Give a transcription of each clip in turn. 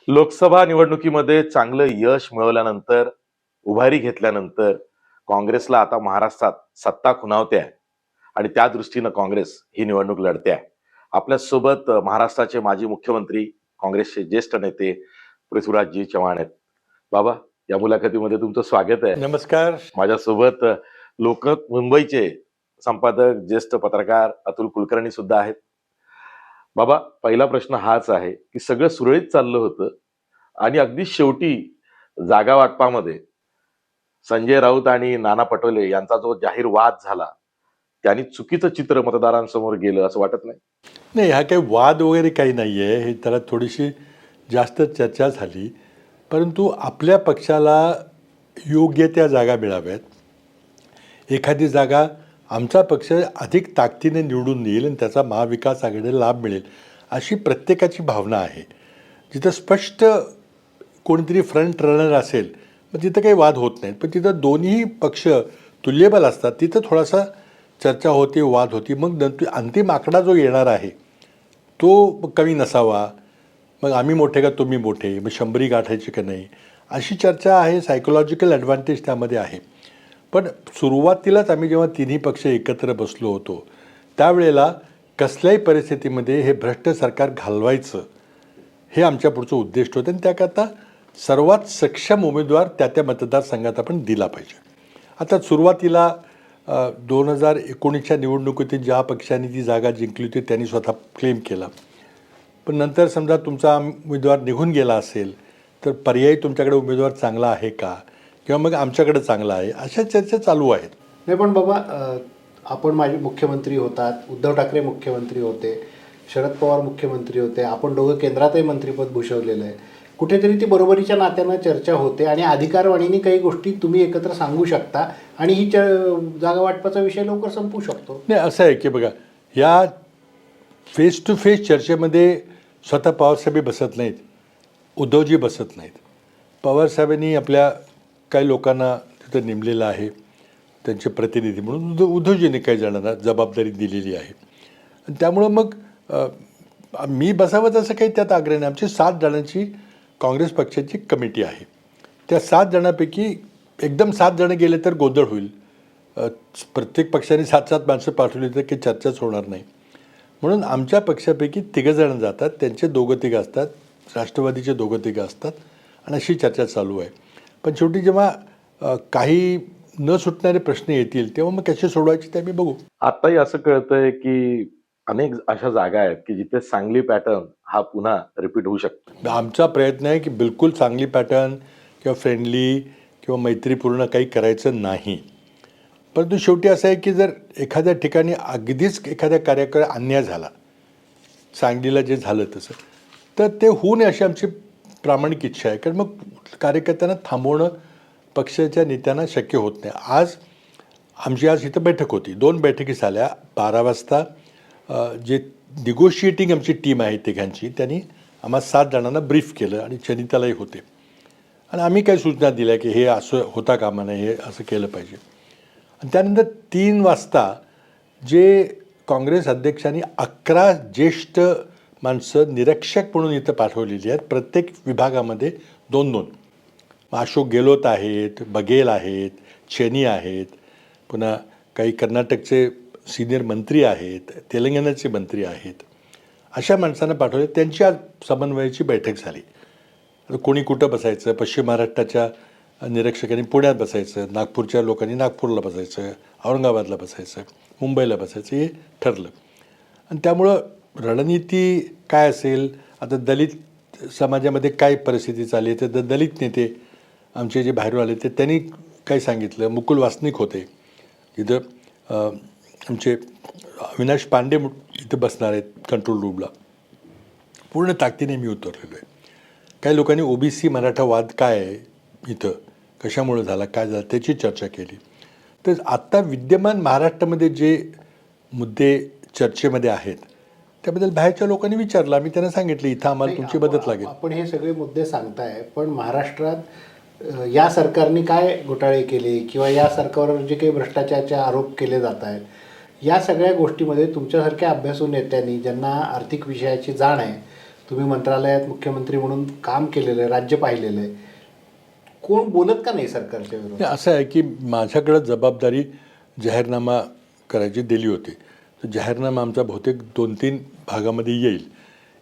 लोकसभा निवडणुकीमध्ये चांगलं यश मिळवल्यानंतर, उभारी घेतल्यानंतर काँग्रेसला आता महाराष्ट्रात सत्ता खुणावते आहे आणि त्या दृष्टीनं काँग्रेस ही निवडणूक लढते आहे. आपल्यासोबत महाराष्ट्राचे माजी मुख्यमंत्री, काँग्रेसचे ज्येष्ठ नेते पृथ्वीराजजी चव्हाण आहेत. बाबा, या मुलाखतीमध्ये तुमचं स्वागत आहे. नमस्कार. माझ्यासोबत लोकमत मुंबईचे संपादक, ज्येष्ठ पत्रकार अतुल कुलकर्णी सुद्धा आहेत. बाबा, पहिला प्रश्न हाच आहे की सगळं सुरळीत चाललं होतं आणि अगदी शेवटी जागा वाटपामध्ये संजय राऊत आणि नाना पटोले यांचा जो जाहीर वाद झाला, त्यांनी चुकीचं चित्र मतदारांसमोर गेलं असं वाटत नाही? नाही, हा काही वाद वगैरे काही नाही आहे. हे त्याला थोडीशी जास्त चर्चा झाली, परंतु आपल्या पक्षाला योग्य त्या जागा मिळाव्यात. एखादी जागा आमचा पक्ष अधिक ताकदीने निवडून येईल आणि त्याचा महाविकास आघाडीला लाभ मिळेल अशी प्रत्येकाची भावना आहे. जिथं स्पष्ट कोणीतरी फ्रंट रनर असेल मग तिथं काही वाद होत नाहीत, पण जिथं दोन्ही पक्ष तुल्यबल असतात तिथं थोडासा चर्चा होते, वाद होती. मग नंतर अंतिम आकडा जो येणार आहे तो कमी नसावा. मग आम्ही मोठे का तुम्ही मोठे, मग 100 गाठायची का नाही, अशी चर्चा आहे. सायकोलॉजिकल ॲडव्हान्टेज त्यामध्ये आहे. पण सुरुवातीलाच आम्ही जेव्हा तिन्ही पक्ष एकत्र बसलो होतो त्यावेळेला कसल्याही परिस्थितीमध्ये हे भ्रष्ट सरकार घालवायचं हे आमच्या पुढचं उद्दिष्ट होतं आणि त्याकरता सर्वात सक्षम उमेदवार त्या मतदारसंघात आपण दिला पाहिजे. आता सुरुवातीला 2019च्या निवडणुकीत ज्या पक्षाने ती जागा जिंकली होती त्यांनी स्वतः क्लेम केला. पण नंतर समजा तुमचा उमेदवार निघून गेला असेल तर पर्यायी तुमच्याकडे उमेदवार चांगला आहे का, किंवा मग आमच्याकडे चांगला आहे, अशा चर्चा चालू आहेत. नाही पण बाबा, आपण माझे मुख्यमंत्री होतात, उद्धव ठाकरे मुख्यमंत्री होते, शरद पवार मुख्यमंत्री होते, आपण दोघं केंद्रातही मंत्रिपद भूषवलेलं आहे. कुठेतरी ती बरोबरीच्या नात्यानं चर्चा होते आणि अधिकारवाणीने काही गोष्टी तुम्ही एकत्र सांगू शकता आणि ही जागा वाटपाचा विषय लवकर संपू शकतो. नाही, असं आहे की बघा, या फेस टू फेस चर्चेमध्ये स्वतः पवारसाहेब बसत नाहीत, उद्धवजी बसत नाहीत. पवारसाहेबांनी आपल्या काही लोकांना तिथं नेमलेलं आहे त्यांचे प्रतिनिधी म्हणून. उद्धवजींनी काही जणांना जबाबदारी दिलेली आहे आणि त्यामुळं मग मी बसावं तसं काही त्यात आग्रह नाही. आमची 7 जणांची काँग्रेस पक्षाची कमिटी आहे. त्या 7 जणांपैकी एकदम 7 जणं गेले तर गोंधळ होईल. प्रत्येक पक्षाने 7-7 माणसं पाठवली तर काही चर्चाच होणार नाही. म्हणून आमच्या पक्षापैकी 3 जण जातात, त्यांचे 2-3 असतात, राष्ट्रवादीचे 2-3 असतात आणि अशी चर्चा चालू आहे. पण शेवटी जेव्हा काही न सुटणारे प्रश्न येतील तेव्हा मग कसे सोडवायचे ते आम्ही बघू. आताही असं कळतंय की अनेक अशा जागा आहेत की जिथे सांगली पॅटर्न हा पुन्हा रिपीट होऊ शकतो. आमचा प्रयत्न आहे की बिलकुल चांगली पॅटर्न किंवा फ्रेंडली किंवा मैत्रीपूर्ण काही करायचं नाही. परंतु शेवटी असं आहे की जर एखाद्या ठिकाणी अगदीच एखाद्या कार्याकडे अन्याय झाला, सांगलीला जे झालं तसं, तर ते होऊ नये अशी आमची प्रामाणिक इच्छा आहे. कारण मग कार्यकर्त्यांना थांबवणं पक्षाच्या नेत्यांना शक्य होत नाही. आज इथं बैठक होती, 2 बैठकी झाल्या. 12 वाजता जे निगोशिएटिंग आमची टीम आहे तिघांची, त्यांनी आम्हा 7 जणांना ब्रीफ केलं आणि चनितालाही होते आणि आम्ही काही सूचना दिल्या की हे असं होता कामा नये, हे असं केलं पाहिजे. आणि त्यानंतर 3 वाजता जे काँग्रेस अध्यक्षांनी 11 ज्येष्ठ माणसं निरीक्षक म्हणून इथं पाठवलेली आहेत, प्रत्येक विभागामध्ये 2-2. अशोक गेलोत आहेत, बघेल आहेत, चेनी आहेत, पुन्हा काही कर्नाटकचे सिनियर मंत्री आहेत, तेलंगणाचे मंत्री आहेत, अशा माणसांना पाठवले. त्यांची आज समन्वयाची बैठक झाली. कोणी कुठं बसायचं, पश्चिम महाराष्ट्राच्या निरीक्षकांनी पुण्यात बसायचं, नागपूरच्या लोकांनी नागपूरला बसायचं, औरंगाबादला बसायचं, मुंबईला बसायचं, हे ठरलं. आणि त्यामुळं रणनीती काय असेल, आता दलित समाजामध्ये काय परिस्थिती चालली आहे, तर दलित नेते आमचे जे बाहेरून आले ते त्यांनी काय सांगितलं. मुकुल वासनिक होते तिथं, आमचे अविनाश पांडे इथं बसणार आहेत कंट्रोल रूमला. पूर्ण ताकदीने मी उतरलेलो आहे. काही लोकांनी ओबीसी मराठा वाद काय आहे इथं, कशामुळे झाला, काय झालं, त्याची चर्चा केली. तर आत्ता विद्यमान महाराष्ट्रामध्ये जे मुद्दे चर्चेमध्ये आहेत त्याबद्दल बाहेरच्या लोकांनी विचारलं. आम्ही त्यांना सांगितलं इथं आम्हाला तुमची मदत लागेल. आपण हे सगळे मुद्दे सांगताय, पण महाराष्ट्रात या सरकारने काय घोटाळे केले किंवा या सरकारवर जे काही भ्रष्टाचाराचे आरोप केले जात आहेत, या सगळ्या गोष्टीमध्ये तुमच्यासारख्या अभ्यासू नेत्यांनी ज्यांना आर्थिक विषयाची जाण आहे, तुम्ही मंत्रालयात मुख्यमंत्री म्हणून काम केलेलं आहे, राज्य पाहिलेलं आहे, कोण बोलत का नाही सरकारच्या विरोधात? नाही, असं आहे की माझ्याकडं जबाबदारी जाहीरनामा करायची दिली होती. तर जाहीरनामा आमचा बहुतेक 2-3 भागामध्ये येईल.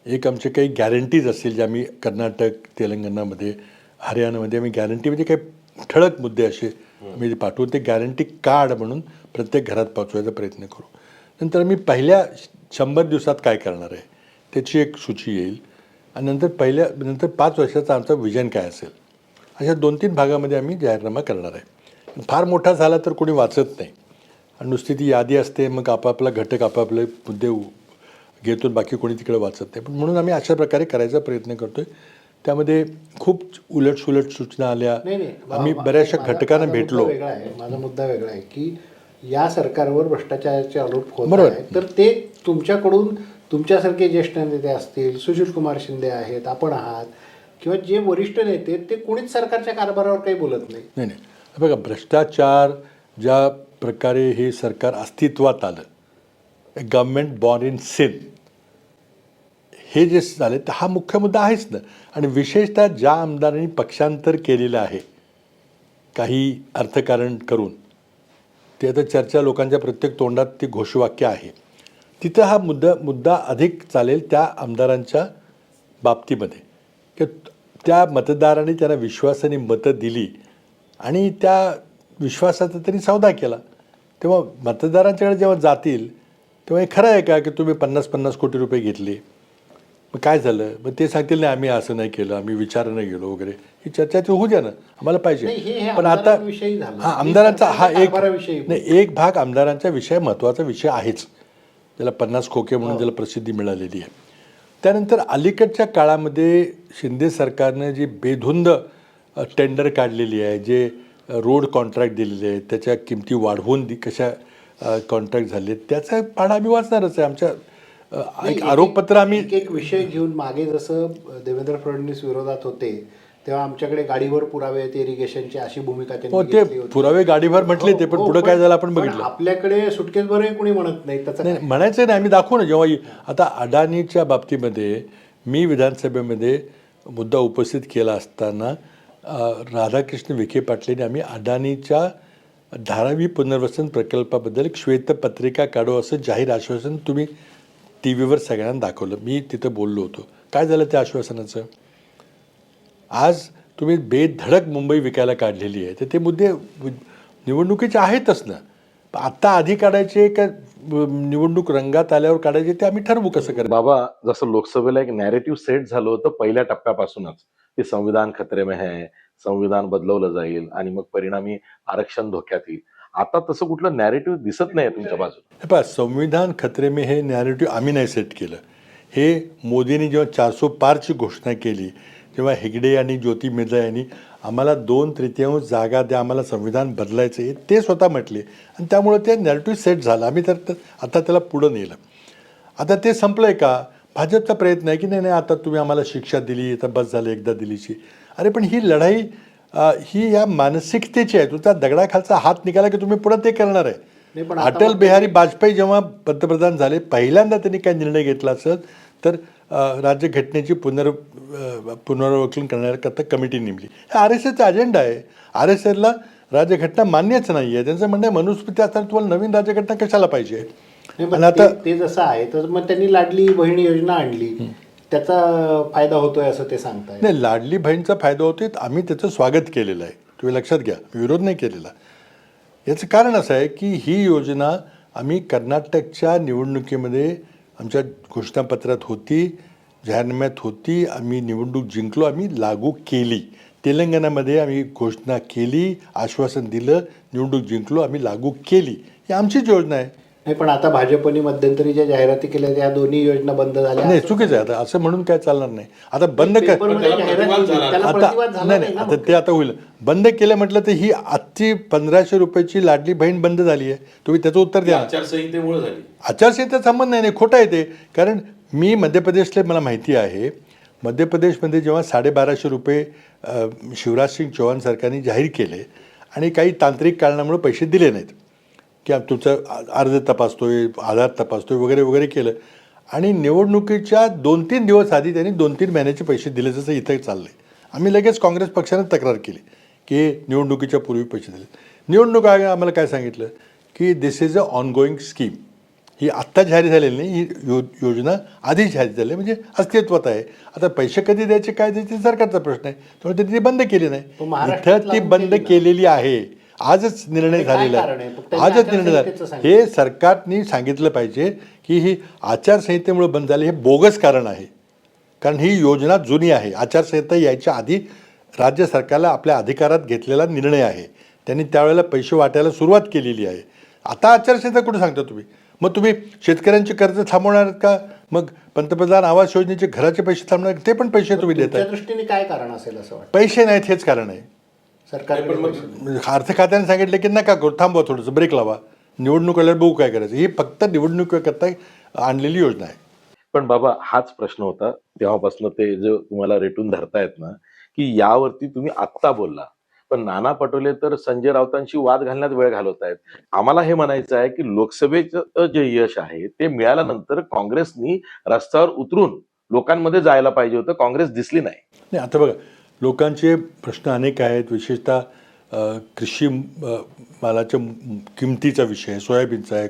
एक आमचे काही गॅरंटीज असतील जे आम्ही कर्नाटक, तेलंगणामध्ये, हरियाणामध्ये आम्ही गॅरंटी म्हणजे काही ठळक मुद्दे असे आम्ही पाठवून ते गॅरंटी कार्ड म्हणून प्रत्येक घरात पोचवायचा प्रयत्न करू. नंतर आम्ही पहिल्या 100 दिवसात काय करणार आहे त्याची एक सूची येईल आणि नंतर 5 वर्षाचा आमचा विजन काय असेल अशा 2-3 भागामध्ये आम्ही जाहीरनामा करणार आहे. फार मोठा झाला तर कोणी वाचत नाही आणि नुसती ती यादी असते, मग आपापला घटक आपापले मुद्दे घेतो, बाकी कोणी तिकडे वाचत नाही. पण म्हणून आम्ही अशा प्रकारे करायचा प्रयत्न करतो आहे. त्यामध्ये खूप उलटसुलट सूचना आल्या. नाही, आम्ही बऱ्याचशा घटकांना भेटलो. माझा मुद्दा वेगळा आहे की या सरकारवर भ्रष्टाचाराचे आरोप होत बरोबर. आहेत, तर ते तुमच्याकडून तुमच्यासारखे ज्येष्ठ नेते असतील, सुशील कुमार शिंदे आहेत, आपण आहात, किंवा जे वरिष्ठ नेते ते कोणीच सरकारच्या कारभारावर काही बोलत नाही. नाही नाही, बघा, भ्रष्टाचार ज्या प्रकारे हे सरकार अस्तित्वात आलं, गव्हर्नमेंट बॉर्न इन सिन, हे जे झाले तर हा मुख्य मुद्दा आहेच ना. आणि विशेषतः ज्या आमदारांनी पक्षांतर केलेलं आहे काही अर्थकारण करून, ते आता चर्चा लोकांच्या प्रत्येक तोंडात ती घोषवाक्य आहे, तिथं हा मुद्दा अधिक चालेल त्या आमदारांच्या बाबतीमध्ये की त्या मतदारांनी त्यांना विश्वासाने मतं दिली आणि त्या विश्वासाचा त्यांनी सौदा केला. तेव्हा मतदारांच्याकडे जेव्हा जातील तेव्हा हे खरं आहे का की तुम्ही 50-50 कोटी रुपये घेतले, मग काय झालं, मग ते सांगतील नाही आम्ही असं नाही केलं, आम्ही विचारानं गेलो वगैरे, ही चर्चा ती होऊ द्या ना, आम्हाला नाही, पाहिजे. हे पण आता आमदारांविषयी झालं. हा आमदारांचा हा एक कारभाराविषयी नाही, एक भाग आमदारांचा विषय महत्त्वाचा विषय आहेच, त्याला 50 खोके म्हणून त्याला प्रसिद्धी मिळालेली आहे. त्यानंतर अलीकडच्या काळामध्ये शिंदे सरकारनं जी बेधुंद टेंडर काढलेली आहे, जे रोड कॉन्ट्रॅक्ट दिलेले आहेत, त्याच्या किमती वाढवून कशा कॉन्ट्रॅक्ट झाले, त्याचा पाढा आम्ही वाचणारच आहे. आमच्या एक आरोपपत्र आम्ही एक विषय घेऊन मागे जसं देवेंद्र फडणवीस विरोधात होते तेव्हा आमच्याकडे गाडीवर पुरावे आहेत इरिगेशनची, अशी भूमिका हो, त्यांनी ते घेतली होती. पुरावे गाडीभर म्हटले ते, पण पुढे काय झालं आपण पण बघितलं. आपल्याकडे सुटकेसभरही कोणी म्हणत नाही त्याचं नाही, काय? म्हणायचं नाही, आम्ही दाखवू ना. जेव्हा आता अडाणीच्या बाबतीमध्ये मी विधानसभेमध्ये मुद्दा उपस्थित केला असताना राधाकृष्ण विखे पाटलांनी आम्ही अडाणीच्या धारावी पुनर्वसन प्रकल्पाबद्दल एक श्वेतपत्रिका काढू असं जाहीर आश्वासन तुम्ही टी व्हीवर सगळ्यांना दाखवलं. मी तिथं बोललो होतो. काय झालं त्या आश्वासनाचं? आज तुम्ही बेधडक मुंबई विकायला काढलेली आहे, तर ते मुद्दे निवडणुकीचे आहेतच ना. आत्ता आधी काढायचे का निवडणूक रंगात आल्यावर काढायचे ते आम्ही ठरवू कसं करायचं. बाबा, जसं लोकसभेला एक नॅरेटिव्ह सेट झालं होतं पहिल्या टप्प्यापासूनच की संविधान खतरे में है, संविधान बदलवलं जाईल आणि मग परिणामी आरक्षण धोक्यात येईल. आता तसं कुठलं नॅरेटिव्ह दिसत नाही तुमच्या बाजूला. हे पहा, संविधान खतरे में हे नॅरेटिव्ह आम्ही नाही सेट केलं. हे मोदींनी जेव्हा 400 पारची घोषणा केली, तेव्हा हेगडे आणि ज्योती मिर्झा यांनी आम्हाला 2/3 जागा द्या, आम्हाला संविधान बदलायचं आहे, ते स्वतः म्हटले आणि त्यामुळे ते नॅरेटिव्ह सेट झालं. आम्ही तर आता त्याला पुढं नेलं. आता ते संपलं आहे का? भाजपचा प्रयत्न आहे की नाही आता तुम्ही आम्हाला शिक्षा दिली, आता बस झालं एकदा दिलीची. अरे पण ही लढाई ही या मानसिकतेची आहे. तुमचा दगडाखालचा हात निघाला की तुम्ही पुढे ते करणार आहे. नाही, पण आता अटल बिहारी वाजपेयी जेव्हा पंतप्रधान झाले, पहिल्यांदा त्यांनी काय निर्णय घेतला असेल तर राज्यघटनेची पुनरावलोकन करण्याकरता कमिटी नेमली. हे RSSचा अजेंडा आहे. RSSला राज्यघटना मान्यच नाही आहे. त्यांचं म्हणणं आहे मनुस्मृती असताना तुम्हाला नवीन राज्यघटना कशाला पाहिजे. नाही, पण आणि आता ते जसं आहे तर मग त्यांनी लाडली बहीण योजना आणली, त्याचा फायदा होतोय असं ते सांगताय. नाही, लाडली बहीणचा फायदा होतोय, आम्ही त्याचं स्वागत केलेलं आहे, तुम्ही लक्षात घ्या, विरोध नाही केलेला. याचं कारण असं आहे की ही योजना आम्ही कर्नाटकच्या निवडणुकीमध्ये आमच्या घोषणापत्रात होती, जाहीरनाम्यात होती, आम्ही निवडणूक जिंकलो, आम्ही लागू केली. तेलंगणामध्ये आम्ही घोषणा केली, आश्वासन दिलं, निवडणूक जिंकलो, आम्ही लागू केली. ही आमचीच योजना आहे. नाही, पण आता भाजपने मध्यंतरी ज्या जाहिराती केल्या त्या दोन्ही योजना बंद झाल्या. नाही, चुकीचं आहे. आता असं म्हणून काय चालणार नाही. आता बंद कर, पेपरमध्ये जाहिरात दिली, त्याला आता प्रतिवाद झाला नाही नाही ना आता मग. ते आता होईल. बंद केलं म्हटलं तर ही आजची 1500 रुपयाची लाडली बहीण बंद झाली आहे. तुम्ही त्याचं उत्तर द्या. आचारसंहितेमुळे झाली. आचारसंहितेचा संबंध नाही, खोटं आहे ते. कारण मी मध्यप्रदेशला मला माहिती आहे, मध्यप्रदेशमध्ये जेव्हा 1250 रुपये शिवराज सिंग चौहान सरकारने जाहीर केले आणि काही तांत्रिक कारणामुळे पैसे दिले नाहीत, की तुमचं अर्ज तपासतोय, आधार तपासतोय वगैरे वगैरे केलं आणि निवडणुकीच्या 2-3 दिवस आधी त्यांनी 2-3 महिन्याचे पैसे दिले, जसं इथं चाललंय. आम्ही लगेच काँग्रेस पक्षानं तक्रार केली की निवडणुकीच्या पूर्वी पैसे दिले. निवडणूक आयोगाने आम्हाला काय सांगितलं की दिस इज अ ऑनगोईंग स्कीम. ही आत्ता जाहीर झालेली नाही, ही योजना आधीच जाहीर झाली, म्हणजे अस्तित्वात आहे. आता पैसे कधी द्यायचे काय द्यायचे सरकारचा प्रश्न आहे, त्यामुळे त्यांनी ती बंद केली नाही. पण महाराष्ट्रात इथं ती लागू बंद केली ना. केलेली आहे. आजच निर्णय ते काय झालेला कारण आहे? आहे. फक्त त्यांनी आजच निर्णय झाला. आचारसंहितेचं सांगितलं. हे सरकारने सांगितलं पाहिजे की ही आचारसंहितेमुळे बंद झाली, हे बोगस कारण आहे. कारण ही योजना जुनी आहे. आचारसंहिता यायच्या आधी राज्य सरकारला आपल्या अधिकारात घेतलेला निर्णय आहे. त्यांनी त्यावेळेला पैसे वाटायला सुरुवात केलेली आहे. आता आचारसंहिता कुठे सांगता तुम्ही? मग तुम्ही शेतकऱ्यांची कर्ज थांबवणार आहेत का? मग पंतप्रधान आवास योजनेचे घराचे पैसे थांबणार, ते पण पैसे तुम्ही तुमच्या देताय. दृष्टीने काय कारण असेल असं वाटतं? पैसे नाहीत हेच कारण आहे. सरकारकडे म्हणजे अर्थ खात्याने सांगितलं की नका करू, थांबवा, थोडंसं ब्रेक लावा, निवडणूक आल्यावर बघू काय करायचं. ही फक्त निवडणुकीकरता आणलेली योजना आहे. पण बाबा हाच प्रश्न होता तेव्हापासून, ते जो तुम्हाला रेटून धरतायत ना, की यावरती तुम्ही आत्ता बोलला, पण नाना पटोले तर संजय राऊतांशी वाद घालण्यात वेळ घालवत आहेत. आम्हाला हे म्हणायचं आहे की लोकसभेचं जे यश आहे ते मिळाल्यानंतर काँग्रेसनी रस्त्यावर उतरून लोकांमध्ये जायला पाहिजे होतं. काँग्रेस दिसली नाही. नाही, आता बघा, लोकांचे प्रश्न अनेक आहेत. विशेषतः कृषी मालाच्या किमतीचा विषय, सोयाबीनचा आहे,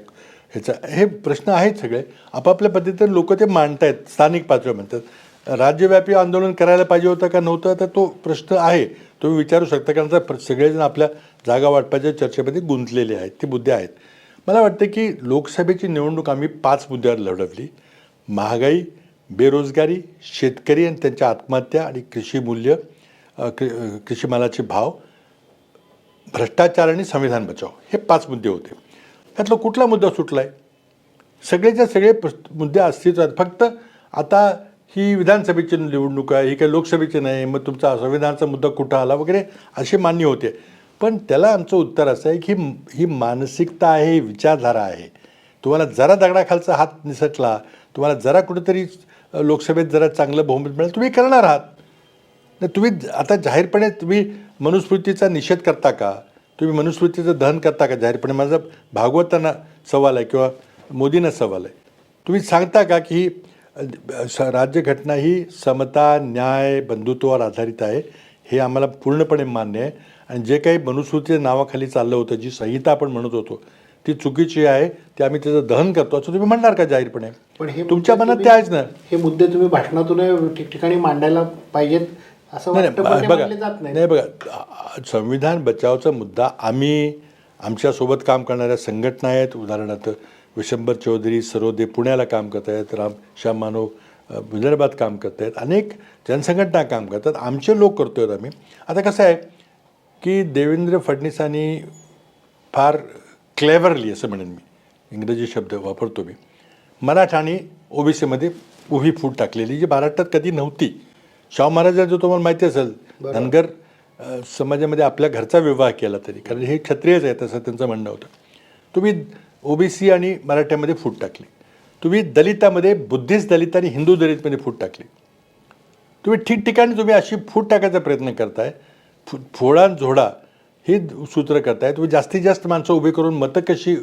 ह्याचा, हे प्रश्न आहेत सगळे. आपापल्या पद्धतीने लोक ते मांडतायत. स्थानिक पातळीवर म्हणतात. राज्यव्यापी आंदोलन करायला पाहिजे होतं का नव्हतं, तर तो प्रश्न आहे, तुम्ही विचारू शकता. कारण आता सगळेजण आपल्या जागा वाटपाच्या चर्चेमध्ये गुंतलेले आहेत, ते मुद्दे आहेत. मला वाटतं की लोकसभेची निवडणूक आम्ही 5 मुद्द्यावर लढवली: महागाई, बेरोजगारी, शेतकरी आणि त्यांच्या आत्महत्या आणि कृषी मूल्य, कृषी मालाचे भाव, भ्रष्टाचार आणि संविधान बचाव, हे 5 मुद्दे होते. त्यातला कुठला मुद्दा सुटला आहे? सगळेच्या सगळे मुद्दे अस्तित्वात. फक्त आता ही विधानसभेची निवडणूक आहे, ही काही लोकसभेची नाही, मग तुमचा संविधानाचा मुद्दा कुठं आला वगैरे असे मान्य होते. पण त्याला आमचं उत्तर असं आहे की ही मानसिकता आहे, ही विचारधारा आहे. तुम्हाला जरा दगडाखालचा हात निसटला, तुम्हाला जरा कुठेतरी लोकसभेत जरा चांगलं बहुमत मिळेल, तुम्ही करणार आहात. नाही, तुम्ही आता जाहीरपणे तुम्ही मनुस्मृतीचा निषेध करता का? तुम्ही मनुस्मृतीचं दहन करता का जाहीरपणे? माझा भागवतांना सवाल आहे किंवा मोदींना सवाल आहे. तुम्ही सांगता का की ही राज्यघटना ही समता, न्याय, बंधुत्वावर आधारित आहे? हे आम्हाला पूर्णपणे मान्य आहे. आणि जे काही मनुस्मृतीच्या नावाखाली चाललं होतं, जी संहिता आपण म्हणत होतो, ती चुकीची आहे, ते आम्ही त्याचं दहन करतो असं तुम्ही म्हणणार का जाहीरपणे? पण हे तुमच्या मुद्दे मनात ते आहेच ना. हे मुद्दे तुम्ही भाषणातून ठिकठिकाणी मांडायला पाहिजेत असं नाही वाटतं, पण ते बघा, मांडले जात नाही. नाही बघा, संविधान बचावचा मुद्दा आम्ही, आमच्यासोबत काम करणाऱ्या संघटना आहेत. उदाहरणार्थ विशंबर चौधरी सरोदे पुण्याला काम करत आहेत, राम श्याम मानव विदर्भात काम करत आहेत, अनेक जनसंघटना काम करतात, आमचे लोक करतो आहेत आम्ही. आता कसं आहे की देवेंद्र फडणवीसांनी फार क्लेव्हरली, असं म्हणेन मी, इंग्रजी शब्द वापरतो मी, मराठा आणि ओबीसीमध्ये उभी फूट टाकलेली, जी महाराष्ट्रात कधी नव्हती. शाहू महाराजांचं तुम्हाला माहिती असेल, धनगर समाजामध्ये आपल्या घरचा विवाह केला तरी, कारण हे क्षत्रियच आहेत असं त्यांचं म्हणणं होतं. तुम्ही ओबीसी आणि मराठ्यामध्ये फूट टाकली. तुम्ही दलितामध्ये, बुद्धिस्ट दलित आणि हिंदू दलितमध्ये फूट टाकली. तुम्ही ठिकठिकाणी तुम्ही अशी फूट टाकायचा प्रयत्न करताय. फोडा झोडा हे सूत्र करताय. तुम्ही जास्तीत जास्त माणसं उभी करून मतं कशी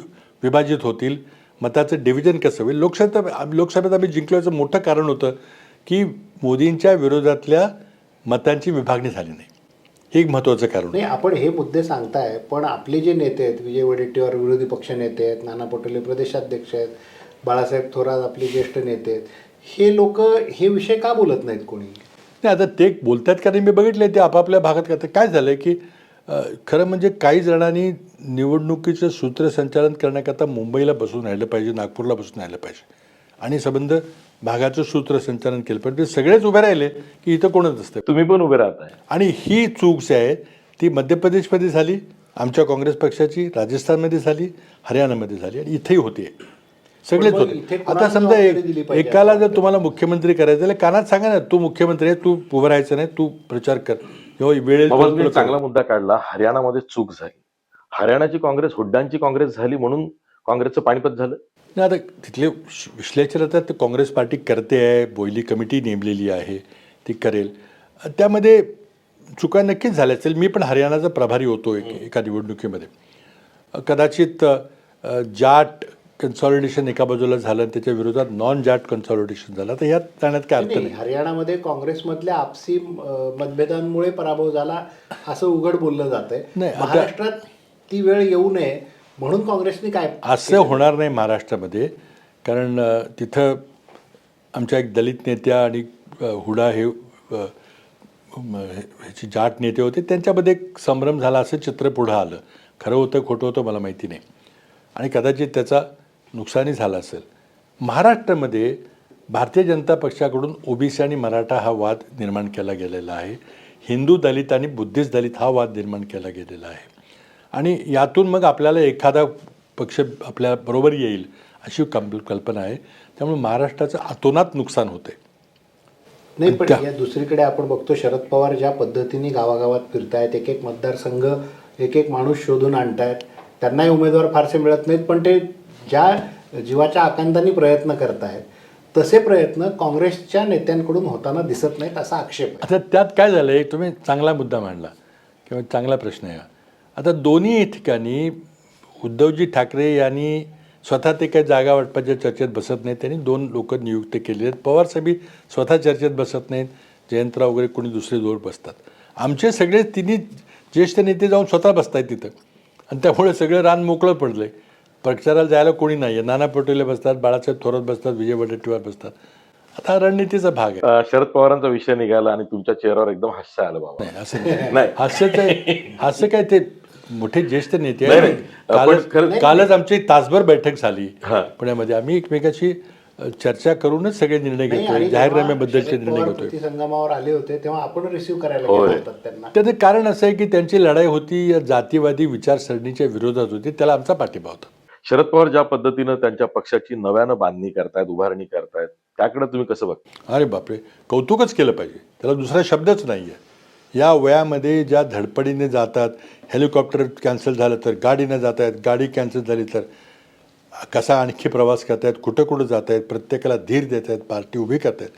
विभाजित होतील, मताचं डिव्हिजन कसं होईल. लोकसभेत आम्ही जिंकल्याचं मोठं कारण होतं की मोदींच्या विरोधातल्या मतांची विभागणी झाली नाही. हे एक महत्त्वाचं कारण. नाही, आपण हे मुद्दे सांगताय, पण आपले जे नेते आहेत, विजय वडेट्टीवार विरोधी पक्ष नेते आहेत, नाना पटोले प्रदेशाध्यक्ष आहेत, बाळासाहेब थोरात आपले ज्येष्ठ नेते आहेत, हे लोक हे विषय का बोलत नाहीत कोणी? नाही, आता ते बोलतात कारण मी बघितले ते आपापल्या भागात करतात. काय झालं आहे की खरं म्हणजे काही जणांनी निवडणुकीचं सूत्रसंचालन करण्याकरता मुंबईला बसून राहिलं पाहिजे, नागपूरला बसून राहिलं पाहिजे आणि संबंध भागाचं सूत्रसंचालन केलं पाहिजे. ते सगळेच उभे राहिले की इथं कोणच नसतं. तुम्ही पण उभे राहताय. आणि ही चूक जी आहे ती मध्य प्रदेशमध्ये झाली, आमच्या काँग्रेस पक्षाची, राजस्थानमध्ये झाली, हरियाणामध्ये झाली आणि इथेही होते. सगळेच पण मग होते. इथे आता कोणाला समजा जबाबदारी दिली पाहिजे एकाला असं जर वाटतं? तुम्हाला मुख्यमंत्री करायचं आहे, कानात सांगा ना, तू मुख्यमंत्री आहे, तू उभं राहायचं नाही, तू प्रचार कर किंवा वेळेत बाबा तुम्ही चांगला मुद्दा काढला. हरियाणामध्ये चूक झाली. हरियाणाची काँग्रेस हुड्डांची काँग्रेस झाली म्हणून काँग्रेसचं पाणीपत झालं. नाही, आता तिथले विश्लेषक आता ते काँग्रेस पार्टी करते आहे, बोयली कमिटी नेमलेली आहे, ती करेल. त्यामध्ये चुका नक्कीच झाल्या असेल. मी पण हरियाणाचा प्रभारी होतो एका निवडणुकीमध्ये. कदाचित जाट कन्सॉलिडेशन एका बाजूला झालं आणि त्याच्या विरोधात नॉन जाट कन्सॉलिडेशन झालं, तर यात जाण्यात काय अर्थ नाही, नाही. हरियाणामध्ये काँग्रेसमधल्या आपसी मतभेदांमुळे पराभव झाला असं उघड बोललं जातंय. नाही, आता- महाराष्ट्रात ती वेळ येऊ नये म्हणून काँग्रेसने काय असं होणार नाही महाराष्ट्रामध्ये, कारण तिथं आमच्या एक दलित नेत्या आणि हुडा हे ह्याचे जाट नेते होते, त्यांच्यामध्ये एक संभ्रम झाला असं चित्र पुढं आलं. खरं होतं खोटं होतं मला माहिती नाही, आणि कदाचित त्याचा नुकसानही झालं असेल. महाराष्ट्रामध्ये भारतीय जनता पक्षाकडून ओबीसी आणि मराठा हा वाद निर्माण केला गेलेला आहे. हिंदू दलित आणि बुद्धिस्ट दलित हा वाद निर्माण केला गेलेला आहे, आणि यातून मग आपल्याला एखादा पक्ष आपल्या बरोबर येईल अशी कल्पना आहे. त्यामुळे महाराष्ट्राचं अतोनात नुकसान होते. नाही, पण या दुसरीकडे आपण बघतो शरद पवार ज्या पद्धतीने गावागावात फिरतायत, एक एक मतदारसंघ एक एक माणूस शोधून आणतायत, त्यांनाही उमेदवार फारसे मिळत नाहीत, पण ते ज्या जीवाच्या आकांताने प्रयत्न करतायत तसे प्रयत्न काँग्रेसच्या नेत्यांकडून होताना दिसत नाहीत असा आक्षेप आहे. आता त्यात काय झालं आहे, तुम्ही चांगला मुद्दा मांडला किंवा चांगला प्रश्न आहे. आता दोन्ही ठिकाणी उद्धवजी ठाकरे यांनी स्वतः ते काही जागा वाटपाच्या चर्चेत बसत नाहीत, त्यांनी 2 लोक नियुक्त केले आहेत. पवारसाहेब स्वतः चर्चेत बसत नाहीत, जयंतराव वगैरे कोणी दुसरे जोड बसतात. आमचे सगळे तिन्ही ज्येष्ठ नेते जाऊन स्वतः बसत आहेत तिथं, आणि त्यामुळे सगळं रान मोकळं पडलं आहे. प्रचाराला जायला कोणी नाही आहे. नाना पटोले बसतात, बाळासाहेब थोरात बसतात, विजय वडेट्टीवार बसतात. आता हा रणनीतीचा भाग आहे. शरद पवारांचा विषय निघाला आणि तुमच्या चेहऱ्यावर एकदम हास्य आलं बाबा. नाही असं नाही. नाही हास्य काय, ते मोठे ज्येष्ठ नेते नाही, आहेत. नाही. पण खरं- कालच आमची तासभर बैठक झाली हा. पुण्यामध्ये. आम्ही एकमेकाशी चर्चा करूनच सगळे निर्णय नाही, घेतोय, आणि जाहीरनाम्याबद्दलचे जेव्हा निर्णय शरद घेतोय. पवार संगमावर आले होते तेव्हा आपण रिसिव्ह करायला होय. गेलो होतात त्यांना. त्याचं कारण असं आहे की त्यांची लढाई होती या जातीवादी विचारसरणीच्या विरोधात होती, त्याला आमचा पाठिंबा होता. शरद पवार ज्या पद्धतीनं त्यांच्या पक्षाची नव्यानं बांधणी करतायत, उभारणी करतायत, त्याकडे तुम्ही कसं बघता? अरे बापरे, कौतुकच केलं पाहिजे, त्याला दुसरा शब्दच नाही आहे. या वयामध्ये ज्या धडपडीने जातात, हेलिकॉप्टर कॅन्सल झालं तर गाडीनं जात आहेत, गाडी कॅन्सल झाली तर कसा आणखी प्रवास करत आहेत, कुठं कुठं जात आहेत, प्रत्येकाला धीर देत आहेत, पार्टी उभी करत आहेत.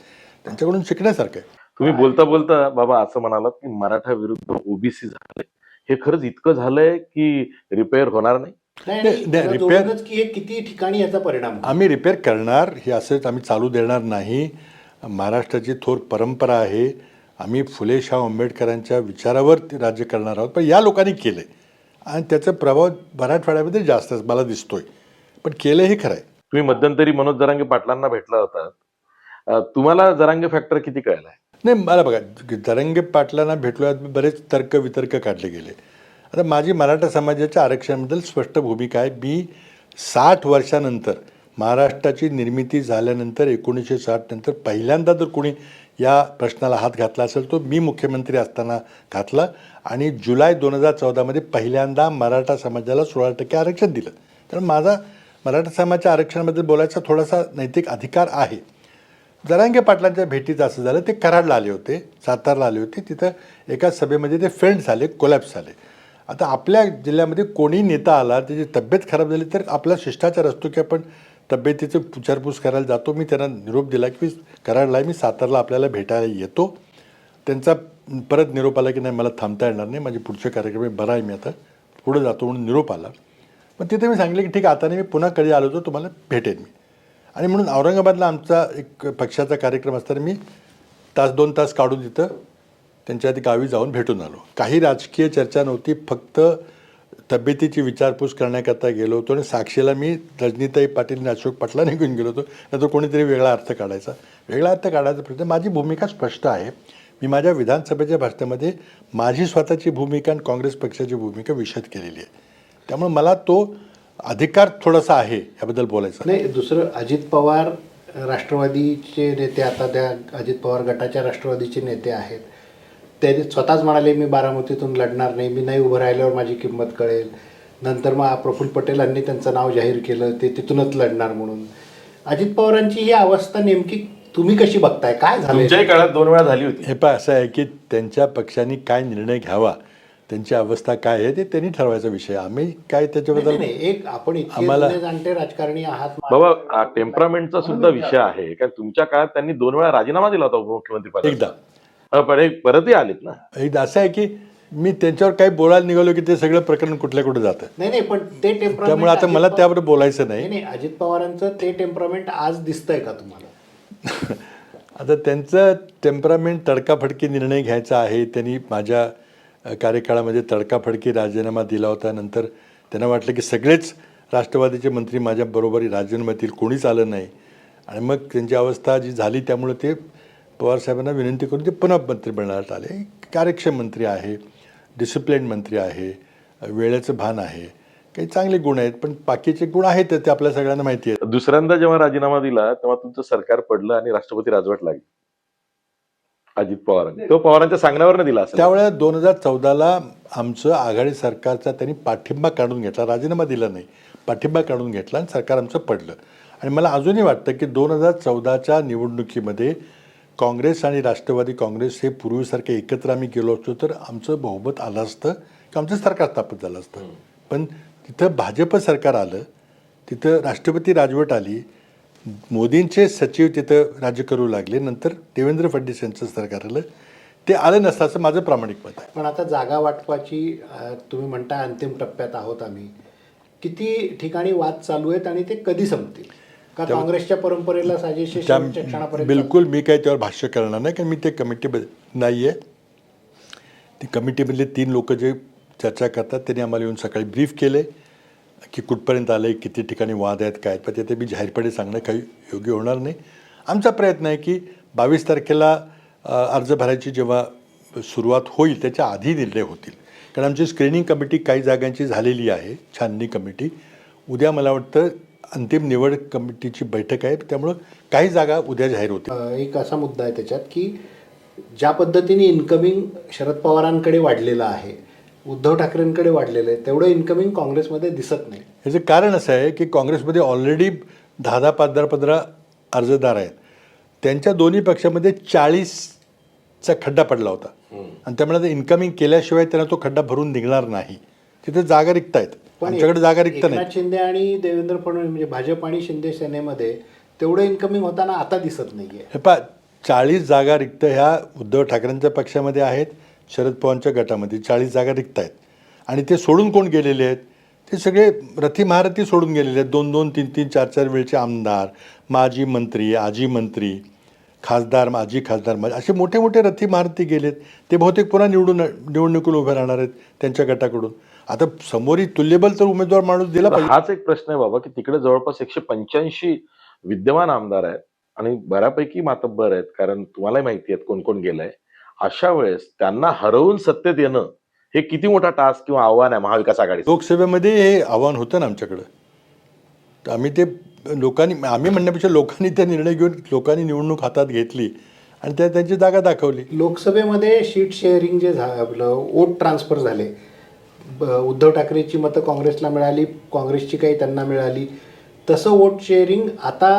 त्यांच्याकडून शिकण्यासारखं आहे. तुम्ही बोलता बोलता बाबा असं म्हणालात की मराठा विरुद्ध ओबीसी झालंय, हे खरंच इतकं झालंय की रिपेअर होणार नाही? नाही, नाही, नाही, नाही, त्याला repair- जोडूनच की हे किती ठिकाणी याचा परिणाम होतो. आम्ही रिपेअर करणार, हे असंच आम्ही चालू देणार नाही. महाराष्ट्राची थोर परंपरा आहे. आम्ही फुले शाह आंबेडकरांच्या विचारावर ते राज्य करणार आहोत, पण या लोकांनी केलं आहे आणि त्याचा प्रभाव मराठवाड्यामध्ये जास्त मला दिसतोय, पण केलं हे खरं आहे. तुम्ही मध्यंतरी मनोज जरांगे पाटलांना भेटला होता, तुम्हाला जरांगे फॅक्टर किती कळलाय? नाही, मला बघा, जरांगे पाटलांना भेटलो, बरेच तर्क वितर्क काढले गेले. आता माझी मराठा समाजाच्या आरक्षणाबद्दल स्पष्ट भूमिका आहे. मी 60 वर्षानंतर, महाराष्ट्राची निर्मिती झाल्यानंतर 1960 नंतर पहिल्यांदा जर कोणी या प्रश्नाला हात घातला असेल तो मी मुख्यमंत्री असताना घातला, आणि जुलै 2014मध्ये पहिल्यांदा मराठा समाजाला 16% आरक्षण दिलं. तर माझा मराठा समाजाच्या आरक्षणाबद्दल बोलायचा थोडासा नैतिक अधिकार आहे. जरांगे पाटलांच्या भेटीत असं झालं, ते कराडला आले होते, सातारला आले होते, तिथं एका सभेमध्ये ते फेंट झाले, कोलॅप्स झाले. आता आपल्या जिल्ह्यामध्ये कोणी नेता आला, त्याची तब्येत खराब झाली तर आपला शिष्टाचार असतो की आपण तब्येतीचं विचारपूस करायला जातो. मी त्यांना निरोप दिला की कराडला, मी सातारला आपल्याला भेटायला येतो. त्यांचा परत निरोप आला की नाही, मला थांबता येणार नाही, माझे पुढचे कार्यक्रम आहे, बरा आहे, मी आता पुढे जातो म्हणून निरोप आला. पण तिथे मी सांगितलं की ठीक आहे, आता नाही, मी पुन्हा कधी आलो होतो तुम्हाला भेटेन मी. आणि म्हणून औरंगाबादला आमचा एक पक्षाचा कार्यक्रम असताना मी 2 तास काढून तिथं त्यांच्या आधी गावी जाऊन भेटून आलो. काही राजकीय चर्चा नव्हती, फक्त तब्येतीची विचारपूस करण्याकरता गेलो होतो. आणि साक्षीला मी रजनीताई पाटील आणि अशोक पाटलांनी घेऊन गेलो होतो, नाही तर कोणीतरी वेगळा अर्थ काढायचा. वेगळा अर्थ काढायचा प्रश्न, माझी भूमिका स्पष्ट आहे. मी माझ्या विधानसभेच्या भाषणामध्ये माझी स्वतःची भूमिका आणि काँग्रेस पक्षाची भूमिका विशद केलेली आहे. त्यामुळे मला तो अधिकार थोडासा आहे याबद्दल बोलायचं. नाही, दुसरं, अजित पवार राष्ट्रवादीचे नेते, आता त्या अजित पवार गटाच्या राष्ट्रवादीचे नेते आहेत, ते स्वतःच म्हणाले मी बारामतीतून लढणार नाही, मी नाही उभं राहिल्यावर माझी किंमत कळेल. नंतर मग प्रफुल्ल पटेलांनी त्यांचं नाव जाहीर केलं, ते तिथूनच लढणार म्हणून. अजित पवारांची ही अवस्था नेमकी तुम्ही कशी बघताय, काय झालं? तुमच्याही काळात 2 वेळा झाली होती. हे पण असं आहे की त्यांच्या पक्षाने काय निर्णय घ्यावा, त्यांची अवस्था काय आहे ते त्यांनी ठरवायचा विषय. आम्ही काय त्याच्याबद्दल नाही, एक आपण इतके आम्हाला- जुने जाणते राजकारणी आहात बाबा, टेम्परामेंटचा सुद्धा विषय आहे. कारण तुमच्या काळात त्यांनी 2 वेळा राजीनामा दिला होता उपमुख्यमंत्री पदाचा. एकदा पण परतही आलेत ना. एकदा असं आहे की मी त्यांच्यावर काही बोलायला निघालो की ते सगळं प्रकरण कुठल्या कुठे जातं. नाही नाही, पण ते टेम्परामेंट त्यामुळे आता मला त्यावर बोलायचं नाही. नाही, अजित पवारांचं ते टेम्परामेंट आज दिसतंय का तुम्हाला? आता त्यांचं टेम्परामेंट तडकाफडकी निर्णय घ्यायचा आहे. त्यांनी माझ्या कार्यकाळामध्ये तडकाफडकी राजीनामा दिला होता. नंतर त्यांना वाटलं की सगळेच राष्ट्रवादीचे मंत्री माझ्याबरोबर राजीनामा देतील, कोणीच आलं नाही. आणि मग त्यांची अवस्था जी झाली त्यामुळे ते पवारसाहेबांना विनंती करून ते पुन्हा मंत्रिमंडळात आले. कार्यक्षम मंत्री आहे, डिसिप्लिन मंत्री आहे, वेळेचं भान आहे, काही चांगले गुण आहेत. पण बाकीचे गुण आहेत ते आपल्या सगळ्यांना माहिती आहे. दुसऱ्यांदा जेव्हा राजीनामा दिला तेव्हा तुमचं सरकार पडलं आणि राष्ट्रपती राजवट लागली अजित पवारांनी. तो पवारांच्या सांगण्यावर दिला असेल. त्यावेळेला 2014ला आमचं आघाडी सरकारचा त्यांनी पाठिंबा काढून घेतला, राजीनामा दिला नाही, पाठिंबा काढून घेतला आणि सरकार आमचं पडलं. आणि मला अजूनही वाटतं की 2014च्या निवडणुकीमध्ये काँग्रेस आणि राष्ट्रवादी काँग्रेस हे पूर्वीसारखे एकत्र आम्ही गेलो असतो तर आमचं बहुमत आलं असतं किंवा आमचं सरकार स्थापित झालं असतं. पण तिथं भाजप सरकार आलं, तिथं राष्ट्रपती राजवट आली, मोदींचे सचिव तिथं राज्य करू लागले, नंतर देवेंद्र फडणवीस यांचं सरकार आलं. ते आलं नसतं असं माझं प्रामाणिक मत आहे. पण आता जागा वाटपाची तुम्ही म्हणता अंतिम टप्प्यात आहोत आम्ही, किती ठिकाणी वाद चालू आहेत आणि ते कधी संपतील? का काँग्रेसच्या परंपरेला साजेशी शेवटच्या क्षणापर्यंत? बिलकुल मी काही त्यावर भाष्य करणार नाही, कारण मी ते कमिटीमध्ये नाही आहे. ती कमिटीमधले 3 लोक जे चर्चा करतात त्यांनी आम्हाला येऊन सकाळी ब्रीफ केले की कुठपर्यंत आलं आहे, किती ठिकाणी वाद आहेत, काय. पण ते मी जाहीरपणे सांगणं काही योग्य होणार नाही. आमचा प्रयत्न आहे की 22 तारखेला अर्ज भरायची जेव्हा सुरुवात होईल त्याच्या आधी निर्णय होतील. कारण आमची स्क्रीनिंग कमिटी काही जागांची झालेली आहे, छाननी कमिटी. उद्या मला वाटतं अंतिम निवड कमिटीची बैठक आहे, त्यामुळं काही जागा उद्या जाहीर होतील. एक असा मुद्दा आहे त्याच्यात की ज्या पद्धतीने इन्कमिंग शरद पवारांकडे वाढलेलं आहे, उद्धव ठाकरेंकडे वाढलेलं आहे, तेवढं इन्कमिंग काँग्रेसमध्ये दिसत नाही. याचं कारण असं आहे की काँग्रेसमध्ये ऑलरेडी 10-10, 15-15 अर्जदार आहेत. त्यांच्या दोन्ही पक्षामध्ये 40चा खड्डा पडला होता आणि त्यामुळे ते इन्कमिंग केल्याशिवाय त्यांना तो खड्डा भरून निघणार नाही. तिथे जागा रिक्त आहेत, पण आमच्याकडे जागा रिक्त नाही. एकनाथ शिंदे आणि देवेंद्र फडणवीस म्हणजे भाजप आणि शिंदे सेनेमध्ये तेवढं इन्कमिंग होताना आता दिसत नाहीये. हे पहा, 40 जागा रिक्त ह्या उद्धव ठाकरेंच्या पक्षामध्ये आहेत, शरद पवारांच्या गटामध्ये 40 जागा रिक्त आहेत. आणि ते सोडून कोण गेलेले आहेत? ते सगळे रथी महारथी सोडून गेलेले आहेत. 2-2, 3-3, 4-4 वेळचे आमदार, माजी मंत्री, आजी मंत्री, खासदार, माजी खासदार, असे मोठे मोठे रथी महारथी गेलेत. ते बहुतेक पुन्हा निवडणुकीला उभे राहणार आहेत त्यांच्या गटाकडून. आता समोरही तुल्यबल तर उमेदवार माणूस दिला पाहिजे. हाच एक प्रश्न आहे बाबा की तिकडे जवळपास 185 विद्यमान आमदार आहेत आणि बऱ्यापैकी मातब्बर आहेत, कारण तुम्हालाही माहिती आहेत कोण कोण गेलंय. अशा वेळेस त्यांना हरवून सत्तेत येणं हे किती मोठा टास्क किंवा आव्हान आहे महाविकास आघाडी. लोकसभेमध्ये हे आव्हान होतं ना आमच्याकडं. तर आम्ही ते आम्ही म्हणण्यापेक्षा लोकांनी ते निर्णय घेऊन लोकांनी निवडणूक हातात घेतली आणि त्यांची जागा दाखवली. लोकसभेमध्ये शीट शेअरिंग जे आपलं वोट ट्रान्सफर झाले, उद्धव ठाकरेची मतं काँग्रेसला मिळाली, काँग्रेसची काही त्यांना मिळाली, तसं वोट शेअरिंग आता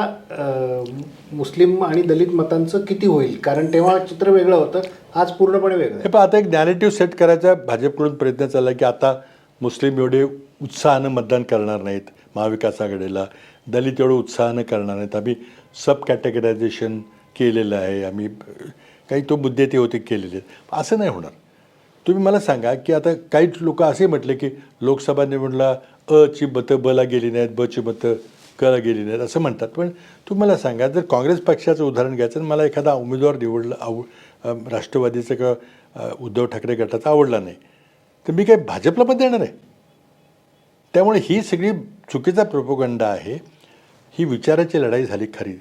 मुस्लिम आणि दलित मतांचं किती होईल? कारण तेव्हा चित्र वेगळं होतं, आज पूर्णपणे वेगळं. हे पण आता एक नॅरेटिव्ह सेट करायचा भाजपकडून प्रयत्न चालला की आता मुस्लिम एवढे उत्साहानं मतदान करणार नाहीत महाविकास आघाडीला, दलित एवढं उत्साहानं करणार नाहीत. आम्ही सब कॅटेगरायझेशन केलेलं आहे, आम्ही काही तो मुद्दे ते होते केलेले आहेत. असं नाही होणार. तुम्ही मला सांगा की आता काही लोक असे म्हटले की लोकसभा निवडणुकीला अची मतं बला गेली नाहीत, बची मतं कला गेली नाहीत असं म्हणतात. पण तुम्ही मला सांगा, जर काँग्रेस पक्षाचं उदाहरण घ्यायचं आणि मला एखादा उमेदवार निवडला राष्ट्रवादीचा किंवा उद्धव ठाकरे गटाचा आवडला नाही, तर मी काय भाजपला पण देणार आहे? त्यामुळे ही सगळी चुकीचा प्रोपोगंडा आहे. ही विचाराची लढाई झाली खरी.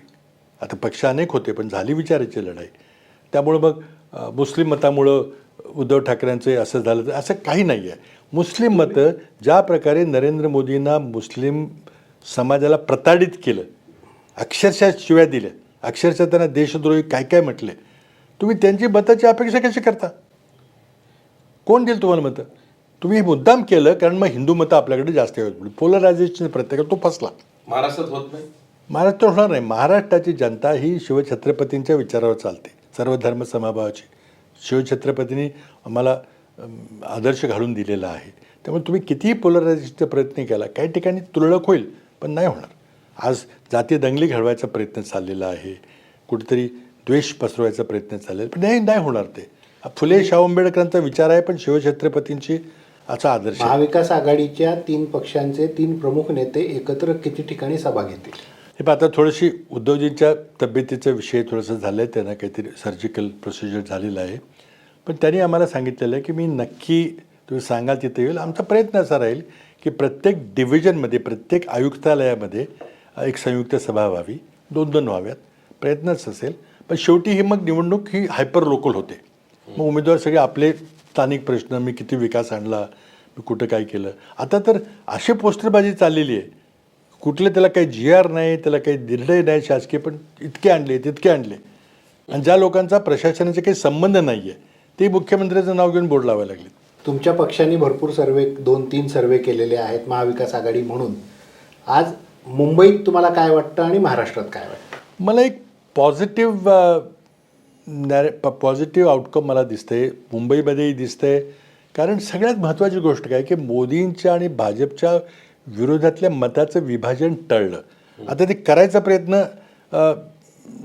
आता पक्ष अनेक होते पण झाली विचाराची लढाई. त्यामुळं मग मुस्लिम मतामुळं उद्धव ठाकरेंचं असं झालं तर असं काही नाही आहे. मुस्लिम मतं ज्या प्रकारे नरेंद्र मोदींना मुस्लिम समाजाला प्रताडित केलं, अक्षरशः शिव्या दिल्या, अक्षरशः त्यांना देशद्रोही काय काय म्हटले, तुम्ही त्यांची मताची अपेक्षा कशी करता? कोण देईल तुम्हाला मतं? तुम्ही हे मुद्दाम केलं कारण मग हिंदू मतं आपल्याकडे जास्त आहेत. पोलरायझेशन प्रत्येकाला तो फसला. महाराष्ट्रात होत नाही. महाराष्ट्र होणार नाही. महाराष्ट्राची जनता ही शिवछत्रपतींच्या विचारावर चालते, सर्व धर्म समभावाची. शिवछत्रपतींनी आम्हाला आदर्श घालून दिलेला आहे. त्यामुळे तुम्ही कितीही पोलरायझेशनचा प्रयत्न केला, काही ठिकाणी तुरळक होईल पण नाही होणार. आज जातीय दंगली घडवायचा प्रयत्न चाललेला आहे, कुठेतरी द्वेष पसरवायचा प्रयत्न चाललेला, पण नाही होणार ते. फुले शाहू आंबेडकरांचा विचार आहे, पण शिवछत्रपतींची असा आदर्श आहे. महाविकास आघाडीच्या 3 पक्षांचे 3 प्रमुख नेते एकत्र किती ठिकाणी सभा घेतील? हे पण आता थोडीशी उद्धवजींच्या तब्येतीचा विषय थोडंसं झालं आहे, त्यांना काहीतरी सर्जिकल प्रोसिजर झालेलं आहे. पण त्यांनी आम्हाला सांगितलेलं आहे की मी नक्की तुम्ही सांगाल तिथे येईल. आमचा प्रयत्न असा राहील की प्रत्येक डिव्हिजनमध्ये, प्रत्येक आयुक्तालयामध्ये एक संयुक्त सभा व्हावी, 2-2 व्हाव्यात, प्रयत्नच असेल. पण शेवटी ही मग निवडणूक ही हायपर लोकल होते. मग उमेदवार सगळे आपले स्थानिक प्रश्न, मी किती विकास आणला, मी कुठं काय केलं. आता तर अशी पोस्टरबाजी चाललेली आहे, कुठले त्याला काही GR नाही, त्याला काही निर्णय नाही शासकीय, पण इतके आणले तितके आणले. आणि ज्या लोकांचा प्रशासनाचे काही संबंध नाही आहे ते मुख्यमंत्र्याचं नाव घेऊन बोर्ड लावायला लागले. तुमच्या पक्षाने भरपूर सर्वे 2-3 सर्वे केलेले आहेत महाविकास आघाडी म्हणून. आज मुंबईत तुम्हाला काय वाटतं आणि महाराष्ट्रात काय वाटतं? मला एक पॉझिटिव्ह आउटकम मला दिसतंय, मुंबईमध्येही दिसतंय. कारण सगळ्यात महत्त्वाची गोष्ट काय की मोदींच्या आणि भाजपच्या विरोधातल्या मताचं विभाजन टळलं. आता ते करायचा प्रयत्न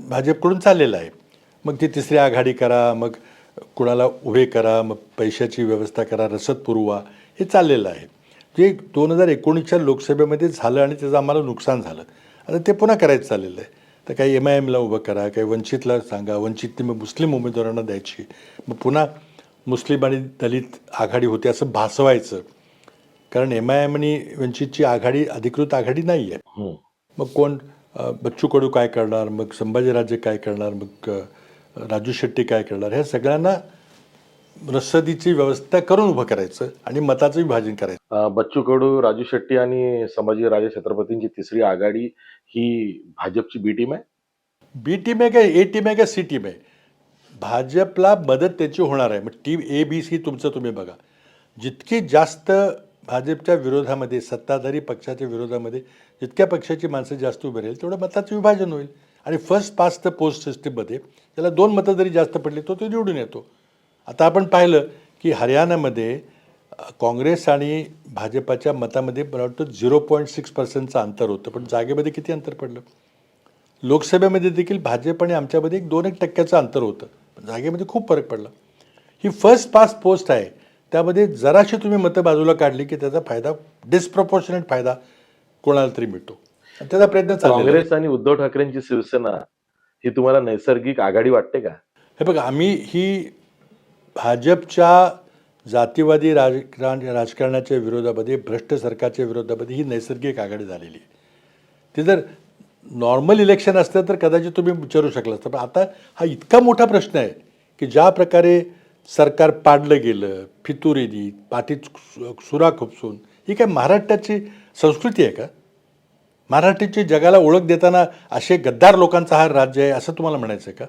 भाजपकडून चाललेला आहे. मग ती तिसरी आघाडी करा, मग कुणाला उभे करा, मग पैशाची व्यवस्था करा, रसद पुरवा, हे चाललेलं आहे. जे 2019च्या लोकसभेमध्ये झालं आणि त्याचं आम्हाला नुकसान झालं, आता ते पुन्हा करायचं चाललेलं आहे. तर काही MIMला उभं करा, काही वंचितला सांगा, वंचितने मग मुस्लिम उमेदवारांना द्यायची, मग पुन्हा मुस्लिम आणि दलित आघाडी होते असं भासवायचं. कारण MIM आणि वंचितची आघाडी अधिकृत आघाडी नाही आहे. मग कोण बच्चू कडू काय करणार, मग संभाजीराजे काय करणार, मग राजू शेट्टी काय करणार, ह्या सगळ्यांना रसदीची व्यवस्था करून उभं करायचं आणि मताचं विभाजन करायचं. बच्चू कडू, राजू शेट्टी आणि संभाजीराजे छत्रपतींची तिसरी आघाडी ही भाजपची बी टीम आहे. बी टीम आहे का A टीम आहे का C टीम आहे? भाजपला मदत त्याची होणार आहे. मग टीम ABC तुमचं तुम्ही बघा. जितकी जास्त भाजपच्या विरोधामध्ये, सत्ताधारी पक्षाच्या विरोधामध्ये जितक्या पक्षाची माणसं जास्त उभे राहील तेवढं मताचं विभाजन होईल. आणि फर्स्ट पास्ट द पोस्ट सिस्टीममध्ये त्याला 2 मतं जरी जास्त पडली तो निवडून येतो. आता आपण पाहिलं की हरियाणामध्ये काँग्रेस आणि भाजपाच्या मतामध्ये मला वाटतं 0.6%चं अंतर होतं, पण जागेमध्ये किती अंतर पडलं? लोकसभेमध्ये देखील भाजप आणि आमच्यामध्ये 2-1% अंतर होतं, पण जागेमध्ये खूप फरक पडला. ही फर्स्ट पास्ट पोस्ट आहे, त्यामध्ये जराशी तुम्ही मतं बाजूला काढली की त्याचा फायदा, डिस्प्रपोर्शनेट फायदा कोणाला तरी मिळतो. आणि त्याचा प्रयत्न चालू आहे. काँग्रेस आणि उद्धव ठाकरेंची शिवसेना ही तुम्हाला नैसर्गिक आघाडी वाटते का? हे बघा, आम्ही ही भाजपच्या जातीवादी राजकारणाच्या विरोधामध्ये, भ्रष्ट सरकारच्या विरोधामध्ये ही नैसर्गिक आघाडी झालेली आहे. ते जर नॉर्मल इलेक्शन असतं तर कदाचित तुम्ही विचारू शकला असतं, पण आता हा इतका मोठा प्रश्न आहे की ज्या प्रकारे सरकार पाडलं गेलं, फितुरीनी पाठीत सुरा खुपसून, ही काय महाराष्ट्राची संस्कृती आहे का? महाराष्ट्राची जगाला ओळख देताना असे गद्दार लोकांचा हा राज्य आहे असं तुम्हाला म्हणायचं आहे का?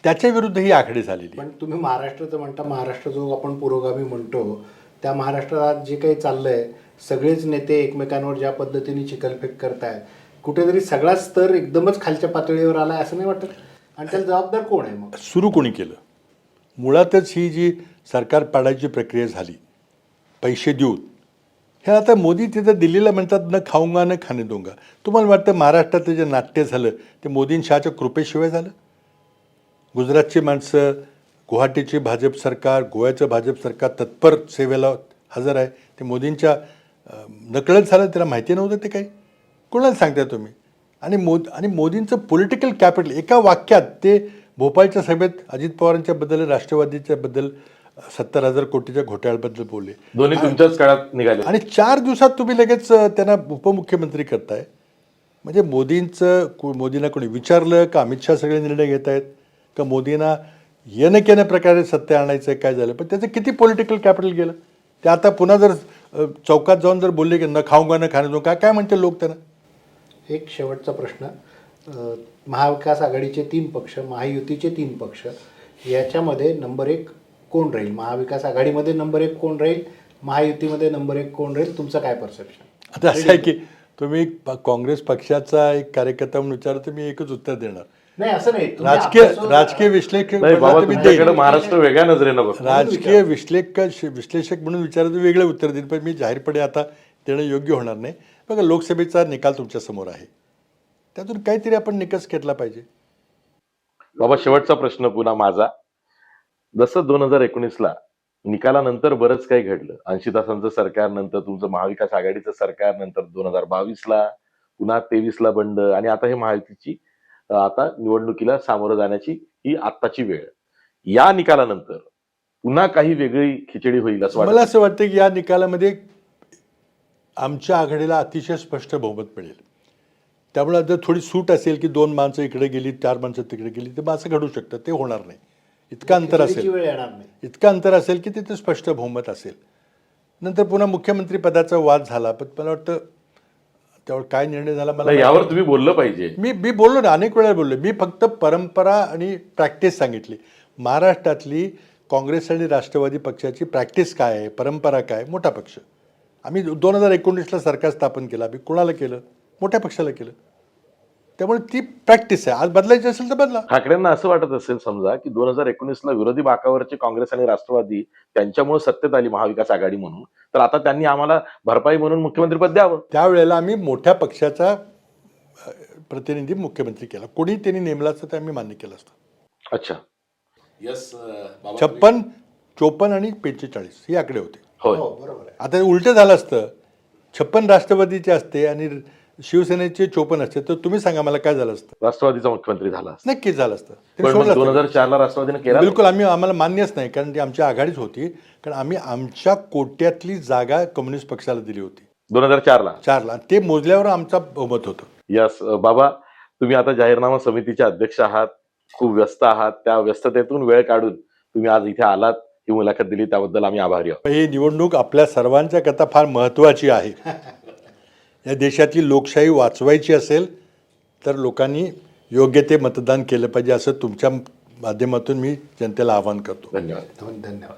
त्याच्या विरुद्ध ही आघाडी झालेली. पण तुम्ही महाराष्ट्राचं म्हणता, महाराष्ट्र जो आपण पुरोगामी म्हणतो, त्या महाराष्ट्रात जे काही चाललंय, सगळेच नेते एकमेकांवर ज्या पद्धतीने चिखलफेक करतायत, कुठेतरी सगळा स्तर एकदमच खालच्या पातळीवर आलाय असं नाही वाटत? आणि त्याला जबाबदार कोण आहे मग? सुरू कोणी केलं? मुळातच ही जी सरकार पाडायची प्रक्रिया झाली पैसे देऊन, हे आता मोदी तिथं दिल्लीला म्हणतात न खाऊंगा न खाणे दूंगा. तुम्हाला वाटतं महाराष्ट्रातलं जे नाट्य झालं ते मोदीं शहाच्या कृपेशिवाय झालं? गुजरातची माणसं, गुवाहाटीची भाजप सरकार, गोव्याचं भाजप सरकार तत्पर सेवेला हजर आहे. ते मोदींच्या नकळत झालं, त्याला माहिती नव्हतं ते काही? कोणाला सांगताय तुम्ही? आणि मोदींचं पॉलिटिकल कॅपिटल एका वाक्यात ते भोपाळच्या सभेत अजित पवारांच्याबद्दल, राष्ट्रवादीच्याबद्दल 70,000 कोटीच्या घोटाळ्याबद्दल बोलले. दोन्ही तुमच्याच काळात निघाले आणि 4 दिवसात तुम्ही लगेच त्यांना उपमुख्यमंत्री करताय. म्हणजे मोदींना कोणी विचारलं का? अमित शहा सगळे निर्णय घेत आहेत का? मोदींना येणं केणं प्रकारे सत्य आणायचं काय झालं? पण त्याचं किती पॉलिटिकल कॅपिटल गेलं? ते आता पुन्हा जर चौकात जाऊन जर बोलले की न खाऊंगा न खाणे दूंगा, काय म्हणते लोक त्यांना? एक शेवटचा प्रश्न. महाविकास आघाडीचे 3 पक्ष, महायुतीचे 3 पक्ष, याच्यामध्ये नंबर 1 कोण राहील? महाविकास आघाडीमध्ये नंबर 1 कोण राहील? महायुतीमध्ये नंबर 1 कोण राहील? तुमचं काय परसेप्शन? आता असं आहे की तुम्ही काँग्रेस पक्षाचा एक कार्यकर्ता म्हणून विचारलं तर मी एकच उत्तर देणार. नाही, असं नाही. राजकीय विश्लेषक नाही बाबा, तुम्ही तुमच्याकडे देईल. महाराष्ट्र वेगळ्या नजरेनं बघतो. राजकीय विश्लेषक म्हणून विचारलं तर वेगळं उत्तर देईन, पण मी जाहीरपणे आता देणं योग्य होणार नाही. बघा, लोकसभेचा निकाल तुमच्या समोर आहे, त्यातून काहीतरी आपण निकष घेतला पाहिजे. बाबा, शेवटचा प्रश्न पुन्हा माझा. जसं 2019ला निकालानंतर बरंच काही घडलं. 80 तासांचं सरकार, नंतर तुमचं महाविकास आघाडीचं सरकार, नंतर 2022ला, पुन्हा 23ला बंड आणि आता हे महायुतीची आता निवडणुकीला सामोरं जाण्याची ही आत्ताची वेळ. या निकालानंतर पुन्हा काही वेगळी खिचडी होईल असं मला वाटतं. असं वाटतं की या निकालामध्ये आमच्या आघाडीला अतिशय स्पष्ट बहुमत मिळेल. त्यामुळे जर थोडी सूट असेल की 2 माणसं इकडे गेली, 4 माणसं तिकडे गेली, तर मग असं घडू शकतं. ते होणार नाही. इतकं अंतर खिचडीची असेल, वेळ येणार नाही. इतकं अंतर असेल की तिथे स्पष्ट बहुमत असेल. नंतर पुन्हा मुख्यमंत्री पदाचा वाद झाला, पण मला वाटतं त्यावर काय निर्णय झाला मला नाही, यावर तुम्ही बोललं पाहिजे. मी बोललो ना, अनेक वेळा बोललो. मी फक्त परंपरा आणि प्रॅक्टिस सांगितली. महाराष्ट्रातली काँग्रेस आणि राष्ट्रवादी पक्षाची प्रॅक्टिस काय आहे, परंपरा काय. मोठा पक्ष, आम्ही 2019ला सरकार स्थापन केलं. आम्ही कोणाला केलं? मोठ्या पक्षाला केलं. त्यामुळे ती प्रॅक्टिस आहे. आज बदलायची असेल तर बदला. ठाकरेंना असं वाटत असेल समजा की 2019ला विरोधी बाकावरचे काँग्रेस आणि राष्ट्रवादी त्यांच्यामुळे सत्तेत आली महाविकास आघाडी म्हणून, तर आता त्यांनी आम्हाला भरपाई म्हणून मुख्यमंत्रीपद द्यावं. त्यावेळेला आम्ही मोठ्या पक्षाचा प्रतिनिधी मुख्यमंत्री केला. कोणी त्यांनी नेमला असतं ते आम्ही मान्य केलं असतं. अच्छा. यस 56, 54 आणि 45 हे आकडे होते. होय. हो, बरोबर आहे. आता उलटं झालं असतं. 56 राष्ट्रवादीचे असते आणि शिवसेनेचे 54 असते, तर तुम्ही सांगा मला काय झालं असतं? राष्ट्रवादीचा मुख्यमंत्री झाला असता. नक्कीच झालं असतं. ते पण सोडलं मग असतं. 2004ला राष्ट्रवादीने केला. बिलकुल आम्हाला मान्यच नाही, कारण ती आमच्या आघाडीच होती. कारण आम्ही आमच्या कोट्यातली जागा कम्युनिस्ट पक्षाला दिली होती 2004ला. 4ला. ते मोजल्यावर आमचा बहुमत होतं. यस बाबा, तुम्ही आता जाहीरनामा समितीचे अध्यक्ष आहात, खूप व्यस्त आहात. त्या व्यस्ततेतून वेळ काढून तुम्ही आज इथे आलात, ही मुलाखत दिली, त्याबद्दल आम्ही आभारी आहोत. ही निवडणूक आपल्या सर्वांच्या करता फार महत्त्वाची आहे. या देशातली लोकशाही वाचवायची असेल तर लोकांनी योग्य ते मतदान केलं पाहिजे, असं तुमच्या माध्यमातून मी जनतेला आवाहन करतो. धन्यवाद. धन्यवाद.